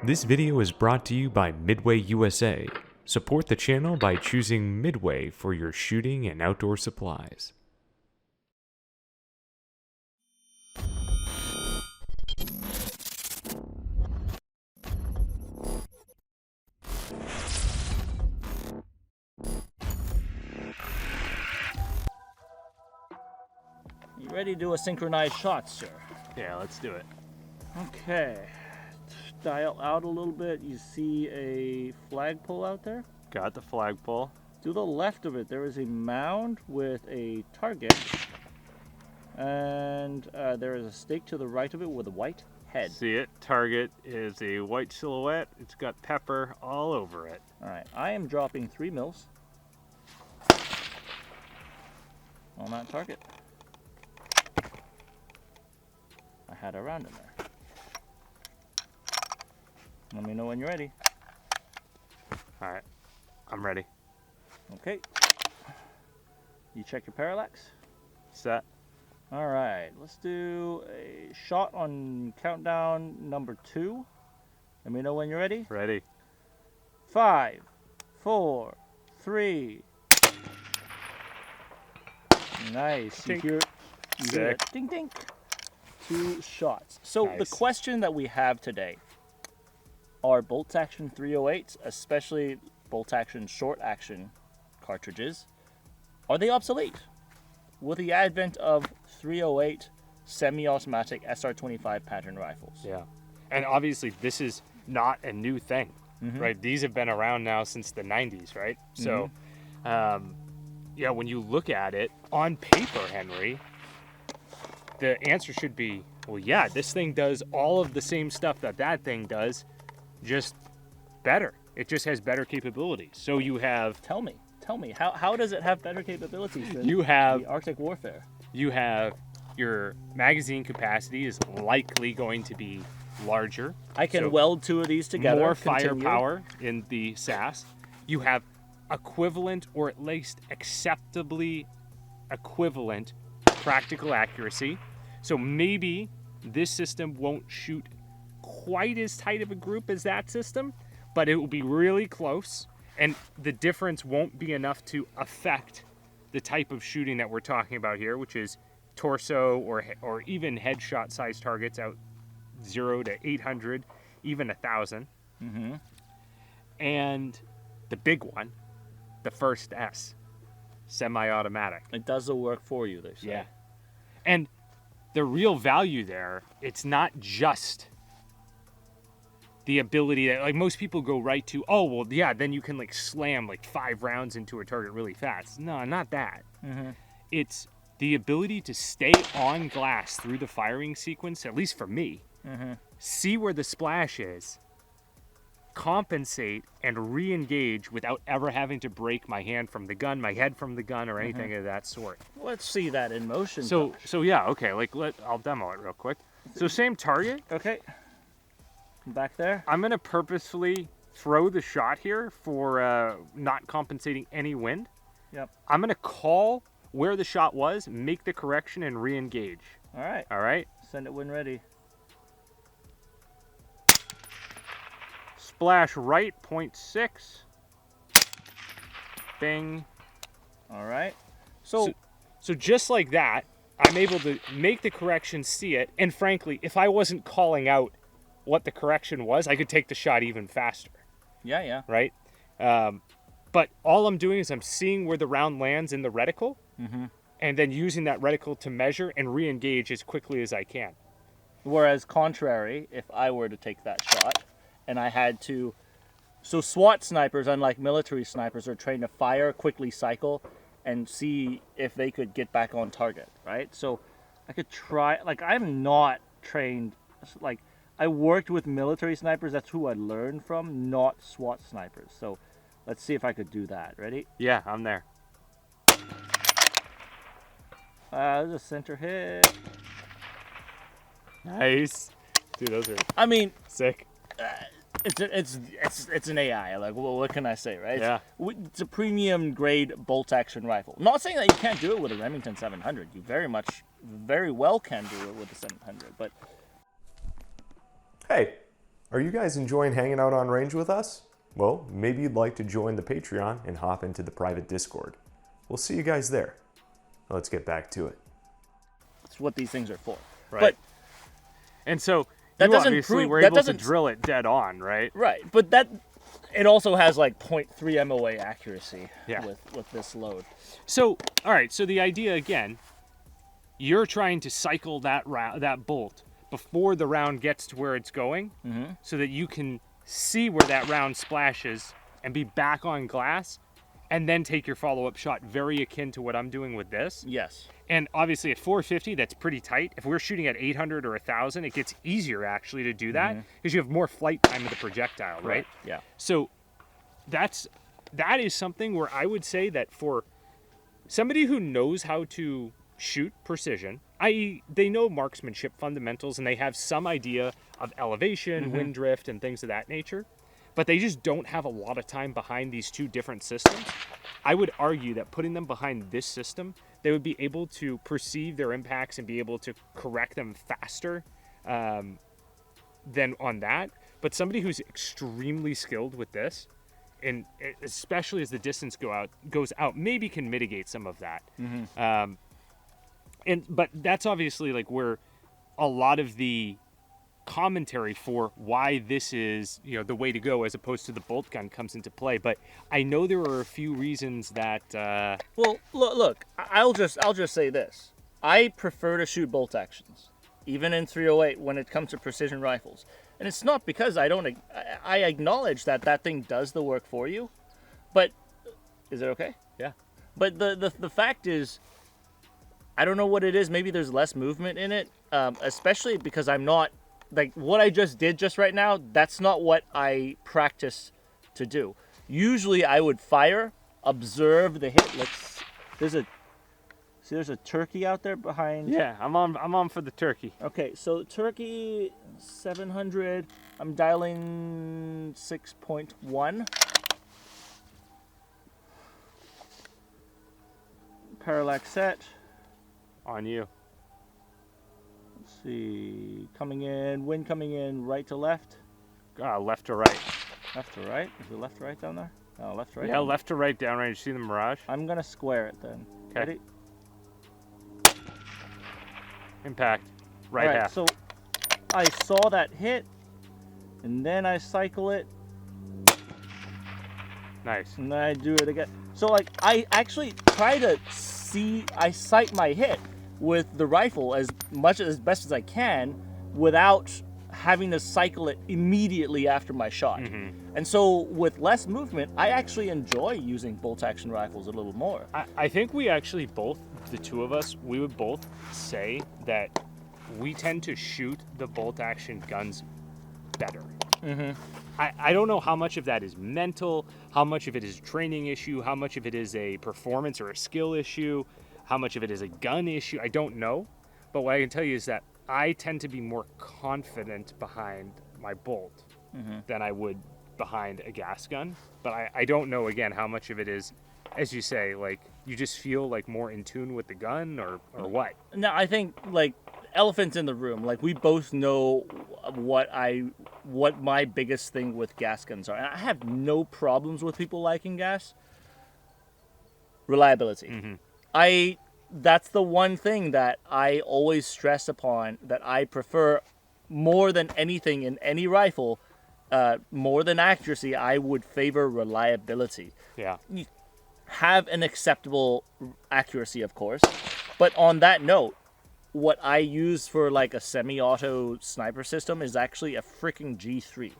This video is brought to you by Midway USA. Support the channel by choosing Midway for your shooting and outdoor supplies. You ready to do a synchronized shot, sir? Yeah, let's do it. Okay. Dial out a little bit. You see a flagpole out there? Got the flagpole. To the left of it, there is a mound with a target. And there is a stake to the right of it with a white head. See it? Target is a white silhouette. It's got pepper all over it. Alright, I am dropping 3 mils on that target. I had a round in there. Let me know when you're ready. All right, I'm ready. Okay. You check your parallax? Set. All right, let's do a shot on countdown number 2. Let me know when you're ready. Ready. 5, 4, 3. Nice. You Tink. hear it? You hear it? Sick. Ding, ding. 2 shots. So Nice. the question that we have today are bolt action 308s, especially bolt action short action cartridges, are they obsolete? With the advent of 308 semi-automatic SR25 pattern rifles. Yeah. And obviously, this is not a new thing, right? These have been around now since the 90s, right? So, yeah, when you look at it on paper, Henry, the answer should be, well, yeah, this thing does all of the same stuff that thing does, just better. It just has better capabilities. So you have... Tell me, how does it have better capabilities than You have... the Arctic Warfare? You have your magazine capacity is likely going to be larger. I can So weld 2 of these together. more Continue. firepower in the SAS. You have equivalent, or at least acceptably equivalent, practical accuracy. So maybe this system won't shoot quite as tight of a group as that system, but it will be really close, and the difference won't be enough to affect the type of shooting that we're talking about here, which is torso or even headshot size targets out 0 to 800, even 1,000. And the big one, the first S, semi-automatic. It does the work for you, they say. Yeah. And the real value there, it's not just the ability that, like, most people go right to, oh, well, yeah, then you can, like, slam, like, 5 rounds into a target really fast. No, not that. It's the ability to stay on glass through the firing sequence, at least for me, see where the splash is, compensate, and re-engage without ever having to break my hand from the gun, my head from the gun, or anything of that sort. Let's see that in motion. So Josh. yeah, okay, like, I'll demo it real quick. So same target. Okay. Back there. I'm gonna purposefully throw the shot here for not compensating any wind. Yep. I'm gonna call where the shot was, make the correction, and re-engage. All right. All right? Send it when ready. Splash right, 0.6. Bing. All right. So just like that, I'm able to make the correction, see it, and frankly, if I wasn't calling out what the correction was, I could take the shot even faster, yeah. right? But all I'm doing is I'm seeing where the round lands in the reticle, and then using that reticle to measure and re-engage as quickly as I can. Whereas contrary, if I were to take that shot and I had to, so SWAT snipers, unlike military snipers, are trained to fire, quickly cycle, and see if they could get back on target, right? So I could try, like, I'm not trained, like, I worked with military snipers, that's who I learned from, not SWAT snipers. So let's see if I could do that. Ready? Yeah, I'm there. There's a center hit. Nice. Dude, those are I mean, sick. it's an AI. Like, well, what can I say, right? Yeah. It's a premium grade bolt action rifle. Not saying that you can't do it with a Remington 700. You very well can do it with the 700. But Hey, Are you guys enjoying hanging out on range with us? Well, maybe you'd like to join the Patreon and hop into the private Discord. We'll see you guys there. Let's get back to it. That's what these things are for. Right. But And so that you doesn't obviously prove- were that able to doesn't- drill it dead on, right? right, but that it also has like 0.3 MOA accuracy Yeah. with this load. So, all right. So the idea again, you're trying to cycle that that bolt before the round gets to where it's going, so that you can see where that round splashes and be back on glass, and then take your follow-up shot. Very akin to what I'm doing with this. Yes. And obviously at 450, that's pretty tight. If we're shooting at 800 or 1,000, it gets easier actually to do that because you have more flight time of the projectile, right? Yeah. So that is something where I would say that for somebody who knows how to shoot precision, i.e. they know marksmanship fundamentals and they have some idea of elevation, wind drift, and things of that nature, but they just don't have a lot of time behind these two different systems, I would argue that putting them behind this system, they would be able to perceive their impacts and be able to correct them faster than on that. But somebody who's extremely skilled with this, and especially as the distance goes out, maybe can mitigate some of that. But that's obviously like where a lot of the commentary for why this is, the way to go as opposed to the bolt gun comes into play. But I know there are a few reasons that Well, look, I'll just say this. I prefer to shoot bolt actions, even in 308 when it comes to precision rifles. And it's not because I acknowledge that thing does the work for you, but is it okay? yeah. But the fact is, I don't know what it is. Maybe there's less movement in it, especially because I'm not, like what I just did just right now, that's not what I practice to do. Usually I would fire, observe the hit. There's a turkey out there behind. Yeah, I'm on for the turkey. Okay, so turkey 700, I'm dialing 6.1. Parallax set. On you. Let's see, wind coming in right to left. Left to right. Left to right? Is it left to right down there? No, left to right. Yeah, left to right downrange. See the mirage? I'm gonna square it then. Okay. Ready? Impact. Right Alright, half. so I saw that hit, and then I cycle it, Nice. and then I do it again. So like I actually try to I sight my hit with the rifle as best as I can without having to cycle it immediately after my shot. And so with less movement, I actually enjoy using bolt action rifles a little more. I think we actually both, the two of us, we would both say that we tend to shoot the bolt action guns better. I don't know how much of that is mental, how much of it is a training issue, how much of it is a performance or a skill issue, how much of it is a gun issue. I don't know. But what I can tell you is that I tend to be more confident behind my bolt than I would behind a gas gun. But I don't know, again, how much of it is, as you say, like you just feel like more in tune with the gun or what. No, I think like elephant in the room. Like we both know what my biggest thing with gas guns are. And I have no problems with people liking gas. Reliability. That's the one thing that I always stress upon, that I prefer more than anything in any rifle, more than accuracy. I would favor reliability. Yeah. Have an acceptable accuracy, of course. But on that note, what I use for like a semi-auto sniper system is actually a freaking G3,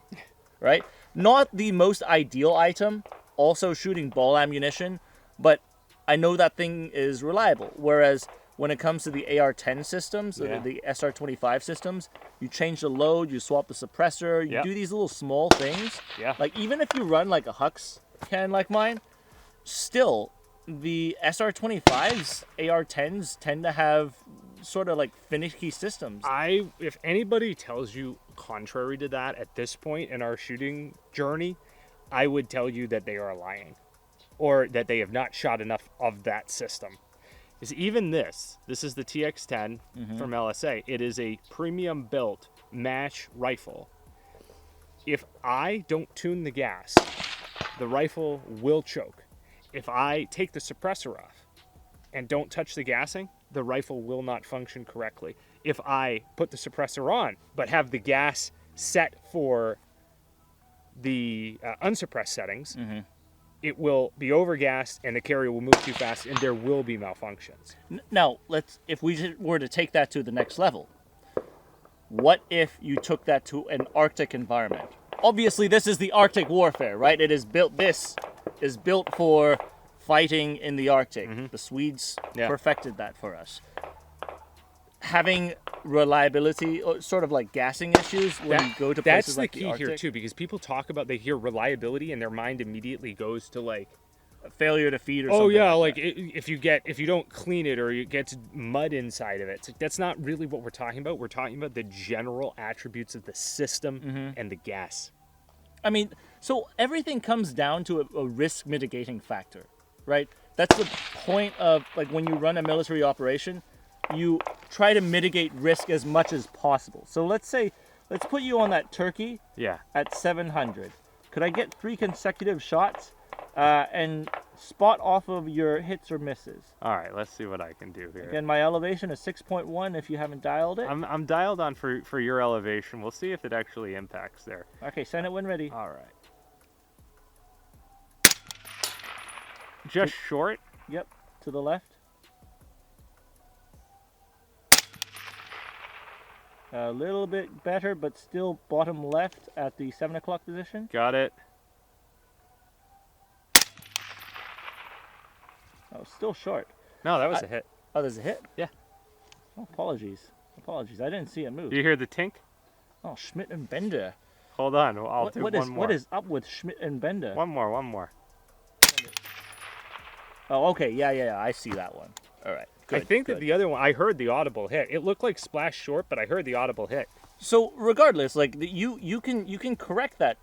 right? Not the most ideal item, also shooting ball ammunition, but I know that thing is reliable. Whereas when it comes to the AR10 systems, the SR25 systems, you change the load, you swap the suppressor, you do these little small things. Yeah. Like even if you run like a Hux can like mine, still the SR25s, AR10s tend to have sort of like finicky systems. If anybody tells you contrary to that at this point in our shooting journey, I would tell you that they are lying, or that they have not shot enough of that system. Is even this is the TX10 from LSA. It is a premium built match rifle. If I don't tune the gas, the rifle will choke. If I take the suppressor off and don't touch the gassing, the rifle will not function correctly. If I put the suppressor on but have the gas set for the unsuppressed settings, it will be overgassed and the carrier will move too fast and there will be malfunctions. Now, if we were to take that to the next level, what if you took that to an Arctic environment? Obviously, this is the Arctic warfare, right? This is built for fighting in the Arctic. The Swedes perfected that for us. Having reliability, sort of like gassing issues when you go to places like the Arctic. That's the key here too, because people talk about, they hear reliability and their mind immediately goes to like a failure to feed or something. Oh yeah, like if you don't clean it or it gets mud inside of it. It's like, that's not really what we're talking about. We're talking about the general attributes of the system and the gas. I mean, so everything comes down to a risk mitigating factor, right? That's the point of, like, when you run a military operation, you try to mitigate risk as much as possible. So let's put you on that turkey at 700. Could I get 3 consecutive shots and spot off of your hits or misses? All right, let's see what I can do here. Again, my elevation is 6.1 if you haven't dialed it. I'm dialed on for your elevation. We'll see if it actually impacts there. Okay, send it when ready. All right. Just short? Yep, to the left. A little bit better, but still bottom left at the 7 o'clock position. Got it. Oh, still short. No, that was a hit. Oh, there's a hit? Yeah. Oh, apologies. Apologies. I didn't see it move. Do you hear the tink? Oh, Schmidt and Bender. Hold on. I'll do one more. What is up with Schmidt and Bender? One more. Oh, okay. Yeah. I see that one. All right. Good, I think that the other one, I heard the audible hit. It looked like splash short, but I heard the audible hit. So regardless, like, you can correct that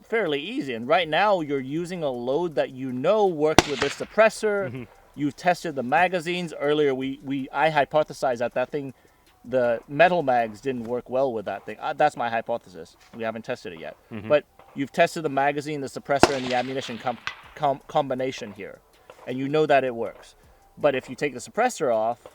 fairly easy. And right now you're using a load that you know works with the suppressor. You've tested the magazines earlier. I hypothesized that thing, the metal mags didn't work well with that thing. That's my hypothesis. We haven't tested it yet. But you've tested the magazine, the suppressor, and the ammunition combination here, and you know that it works. But if you take the suppressor off,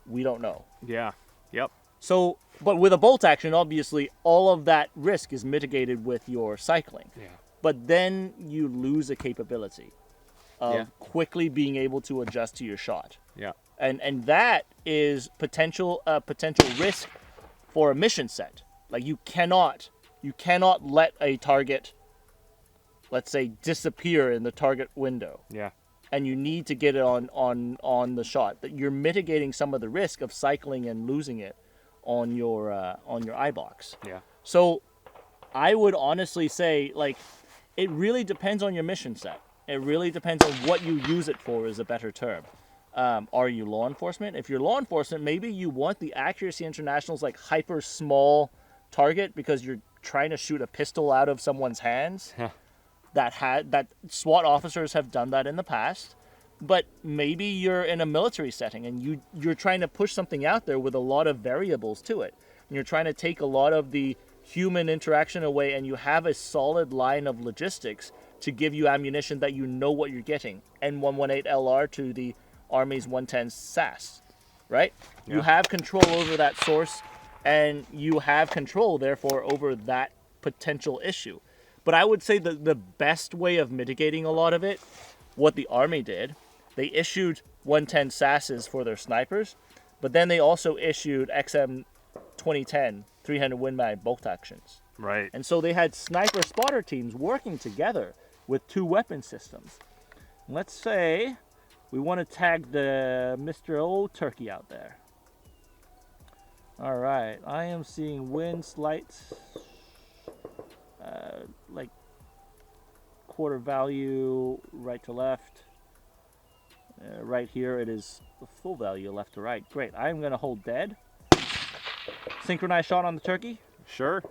we don't know. Yeah. Yep. So, but with a bolt action, obviously, all of that risk is mitigated with your cycling. Yeah. But then you lose a capability of quickly being able to adjust to your shot. Yeah. And that is potential risk for a mission set. Like, you cannot let a target, let's say, disappear in the target window. Yeah. And you need to get it on the shot. That you're mitigating some of the risk of cycling and losing it on your iBox. Yeah. So I would honestly say, like, it really depends on your mission set. It really depends on what you use it for, is a better term. Are you law enforcement? If you're law enforcement, maybe you want the Accuracy International's like hyper small target because you're trying to shoot a pistol out of someone's hands. That SWAT officers have done that in the past. But maybe you're in a military setting and you're trying to push something out there with a lot of variables to it. And you're trying to take a lot of the human interaction away, and you have a solid line of logistics to give you ammunition that you know what you're getting. N118 LR to the Army's 110 SAS, right? Yeah. You have control over that source, and you have control, therefore, over that potential issue. But I would say that the best way of mitigating a lot of it, what the Army did, they issued 110 SASs for their snipers, but then they also issued XM 2010 300 Win Mag bolt actions. Right. And so they had sniper spotter teams working together with 2 weapon systems. Let's say we want to tag the Mr. Old Turkey out there. All right, I am seeing wind slight, like quarter value right to left. Right here it is the full value left to right. Great, I'm going to hold dead. Synchronized shot on the turkey. Sure.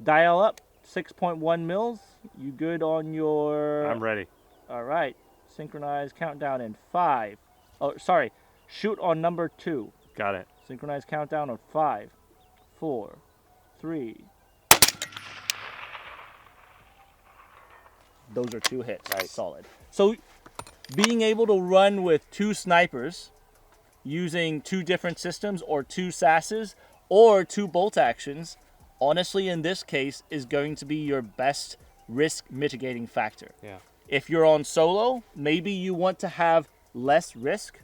Dial up, 6.1 mils. You good on your... I'm ready. All right. Synchronize countdown in 5. Oh, sorry. Shoot on number 2. Got it. Synchronize countdown on 5, 4, 3. those are 2 hits, Right. solid. So being able to run with 2 snipers using 2 different systems or 2 SASs or 2 bolt actions, honestly in this case is going to be your best risk mitigating factor. Yeah. If you're on solo, maybe you want to have less risk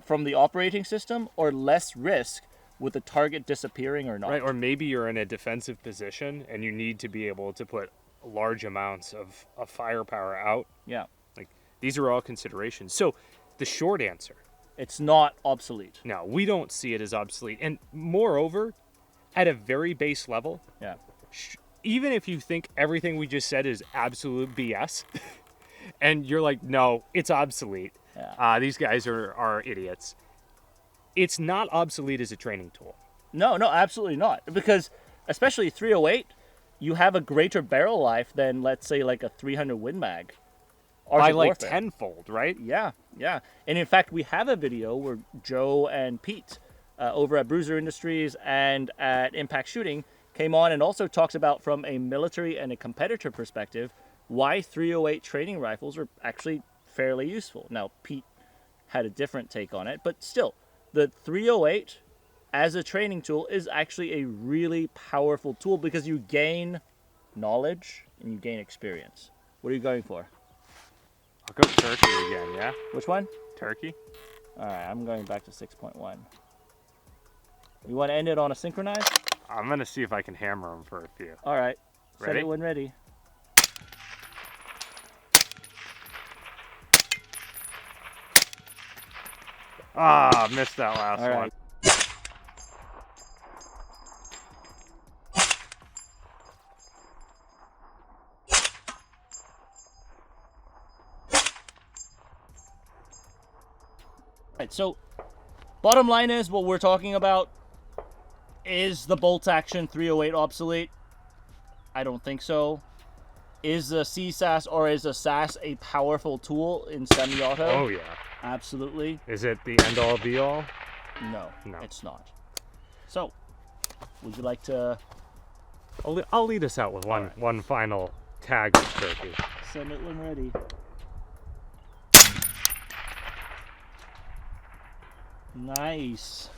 from the operating system or less risk with the target disappearing or not. Right, or maybe you're in a defensive position and you need to be able to put large amounts of firepower out. Yeah. Like, these are all considerations. So the short answer, It's not obsolete. no, we don't see it as obsolete. And moreover, at a very base level, Yeah. even if you think everything we just said is absolute BS, and you're like, no, it's obsolete. Yeah. These guys are idiots. It's not obsolete as a training tool. No, absolutely not. Because especially 308, you have a greater barrel life than, let's say, like a 300 Win Mag. By Arctic like Warfare. tenfold, right? Yeah. And in fact, we have a video where Joe and Pete over at Bruiser Industries and at Impact Shooting came on and also talks about, from a military and a competitor perspective, why 308 training rifles are actually fairly useful. Now, Pete had a different take on it, but still, the 308 as a training tool is actually a really powerful tool because you gain knowledge and you gain experience. What are you going for? I'll go turkey again, yeah? Which one? Turkey? All right, I'm going back to 6.1. You want to end it on a synchronized? I'm going to see if I can hammer them for a few. All right. Set Ready? it when ready. Ah, missed that last All one. right. Right, so bottom line is, what we're talking about is the bolt action 308 obsolete. I don't think so. Is the CSAS or is the SAS a powerful tool in semi-auto? Oh, yeah. Absolutely. Is it the end-all, be-all? No, No. it's not. So, would you like to I'll lead us out with one, right. one final tag of turkey. send it when ready? Nice.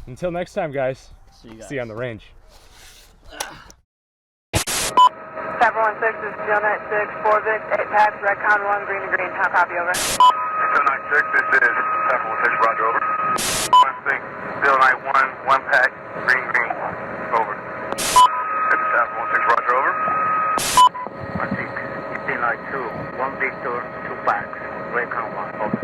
Until next time, guys. See you guys. See you on the range. 716, this is Steel 96, 4 Vic, 8 packs, Redcon 1, green to green. How copy, over? Steel 96, this is 716, roger, over. 16, Steel 91, 1 pack, green, over. This is 716, roger, over. 16, Steel 92, 1 Victor, 2 packs, Redcon 1, over.